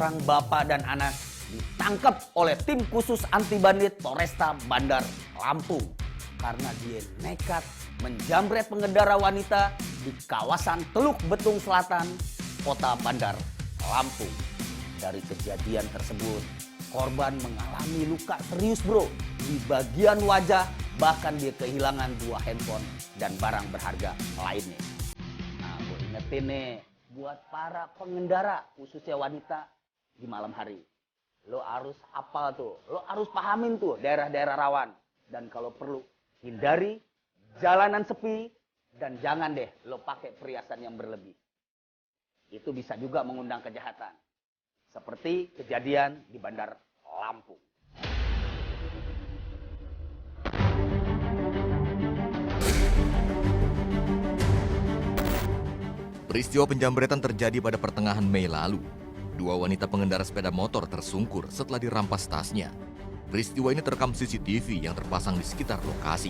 seorang bapak dan anak ditangkap oleh tim khusus anti bandit Polresta Bandar Lampung karena dia nekat menjamret pengendara wanita di kawasan Teluk Betung Selatan, Kota Bandar Lampung. Dari kejadian tersebut, korban mengalami luka serius bro di bagian wajah, bahkan dia kehilangan 2 handphone dan barang berharga lainnya. Nah, gue ingetin nih buat para pengendara khususnya wanita di malam hari. Lo harus hafal tuh, lo harus pahamin tuh daerah-daerah rawan. Dan kalau perlu hindari jalanan sepi dan jangan deh lo pakai perhiasan yang berlebih. Itu bisa juga mengundang kejahatan. Seperti kejadian di Bandar Lampung. Peristiwa penjamretan terjadi pada pertengahan Mei lalu. 2 wanita pengendara sepeda motor tersungkur setelah dirampas tasnya. Peristiwa ini terekam CCTV yang terpasang di sekitar lokasi.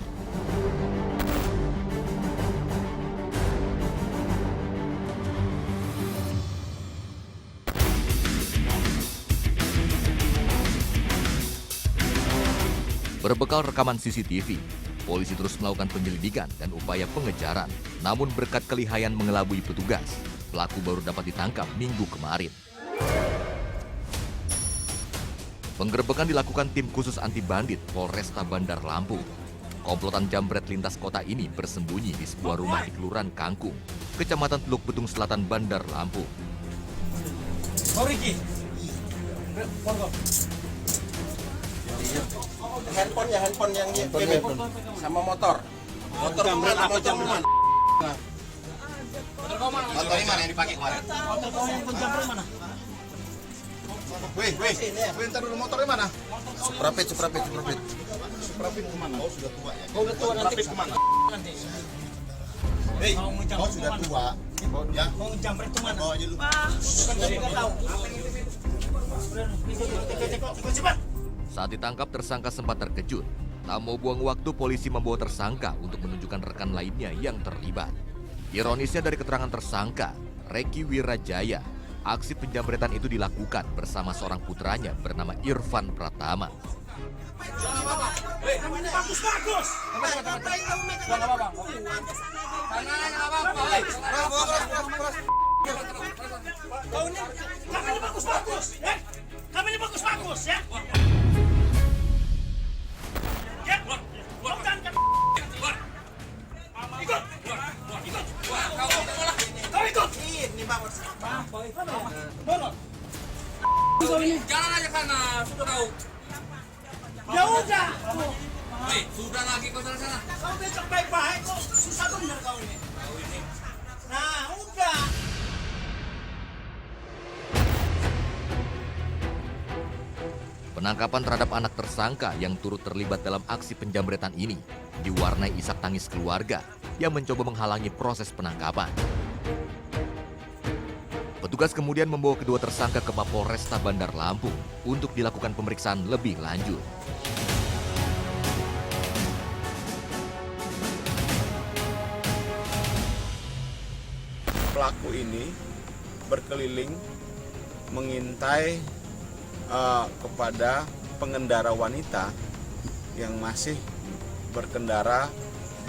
Berbekal rekaman CCTV, polisi terus melakukan penyelidikan dan upaya pengejaran. Namun berkat kelihayan mengelabui petugas, pelaku baru dapat ditangkap Minggu kemarin. Penggerebekan dilakukan tim khusus anti bandit Polresta Bandar Lampung. Komplotan jambret lintas kota ini bersembunyi di sebuah rumah di Kelurahan Kangkung, Kecamatan Teluk Betung Selatan, Bandar Lampung. Handphone yang sama motor. Motor jambret apa jambret? Motor ini mana yang dipakai kemarin? Motor kau yang jambret mana? Wih, bentar dulu, motornya mana? Suprapit. Suprapit kemana? Oh, sudah tua ya? Oh, udah tua, nanti kemana? Hei, kau sudah tua. Ya? Mau jambret kemana? Oh, aja lu. Bukan tadi nggak tahu. Cepat. Saat ditangkap, tersangka sempat terkejut. Tak mau buang waktu, polisi membawa tersangka untuk menunjukkan rekan lainnya yang terlibat. Ironisnya dari keterangan tersangka, Reki Wirajaya, aksi penjamretan itu dilakukan bersama seorang putranya bernama Irfan Pratama. Bagus. Kameranya bagus ya. Jalan aja sana, sudah tahu. Ya udah. Sudah lagi kau sana. Kau besok baik-baik, kok susah bener kau ini. Nah, udah. Penangkapan terhadap anak tersangka yang turut terlibat dalam aksi penjamretan ini diwarnai isak tangis keluarga yang mencoba menghalangi proses penangkapan. Petugas kemudian membawa kedua tersangka ke Mapolresta Bandar Lampung untuk dilakukan pemeriksaan lebih lanjut. Pelaku ini berkeliling mengintai kepada pengendara wanita yang masih berkendara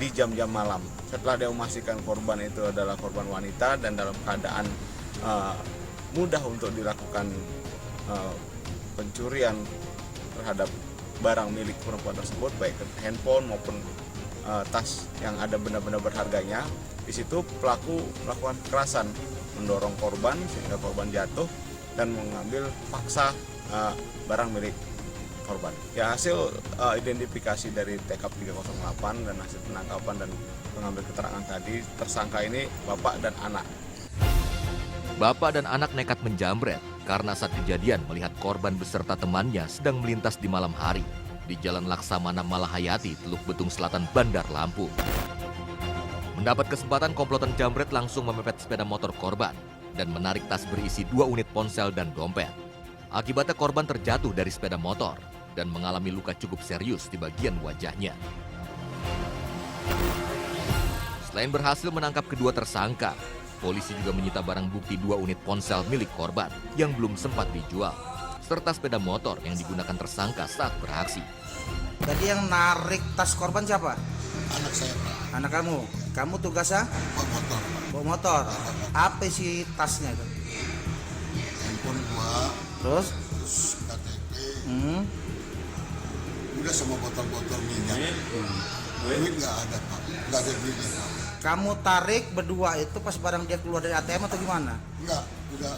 di jam-jam malam. Setelah dia memastikan korban itu adalah korban wanita dan dalam keadaan mudah untuk dilakukan pencurian terhadap barang milik perempuan tersebut, baik handphone maupun tas yang ada benda-benda berharganya. Di situ pelaku melakukan kekerasan, mendorong korban sehingga korban jatuh dan mengambil paksa barang milik korban. Ya, hasil identifikasi dari TKP 308 dan hasil penangkapan dan mengambil keterangan tadi, tersangka ini bapak dan anak. Bapak dan anak nekat menjamret karena saat kejadian melihat korban beserta temannya sedang melintas di malam hari di Jalan Laksamana Malahayati, Teluk Betung Selatan, Bandar Lampung. Mendapat kesempatan, komplotan jambret langsung memepet sepeda motor korban dan menarik tas berisi 2 unit ponsel dan dompet. Akibatnya korban terjatuh dari sepeda motor dan mengalami luka cukup serius di bagian wajahnya. Selain berhasil menangkap kedua tersangka, Polisi juga menyita barang bukti 2 unit ponsel milik korban yang belum sempat dijual, serta sepeda motor yang digunakan tersangka saat beraksi. Jadi yang narik tas korban siapa? Anak saya, Pak. Anak kamu. Kamu tugasnya? Bawa motor, Pak. Bawa motor. Apa sih tasnya itu? Handphone gua, Terus? terus KTP, udah sama botol-botol minyak. Duit nggak ada, Pak. Nggak ada duitnya, Pak. Kamu tarik berdua itu pas barang dia keluar dari ATM atau gimana? Enggak,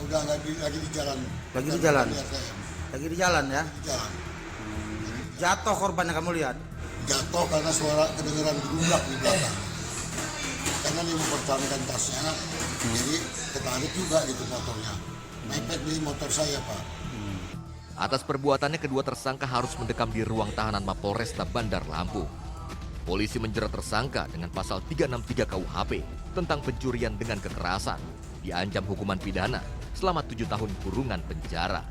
udah lagi di jalan. Lagi di jalan? Di ATM. Lagi di jalan ya? Di jalan. Jatuh korban yang kamu lihat? Jatuh karena suara kedengeran gerumbak di belakang. Karena dia mempertahankan tasnya, jadi ketarik juga gitu motornya. Mepet di motor saya, Pak. Atas perbuatannya, kedua tersangka harus mendekam di ruang tahanan Mapolresta Bandar Lampung. Polisi menjerat tersangka dengan pasal 363 KUHP tentang pencurian dengan kekerasan. Diancam hukuman pidana selama 7 tahun kurungan penjara.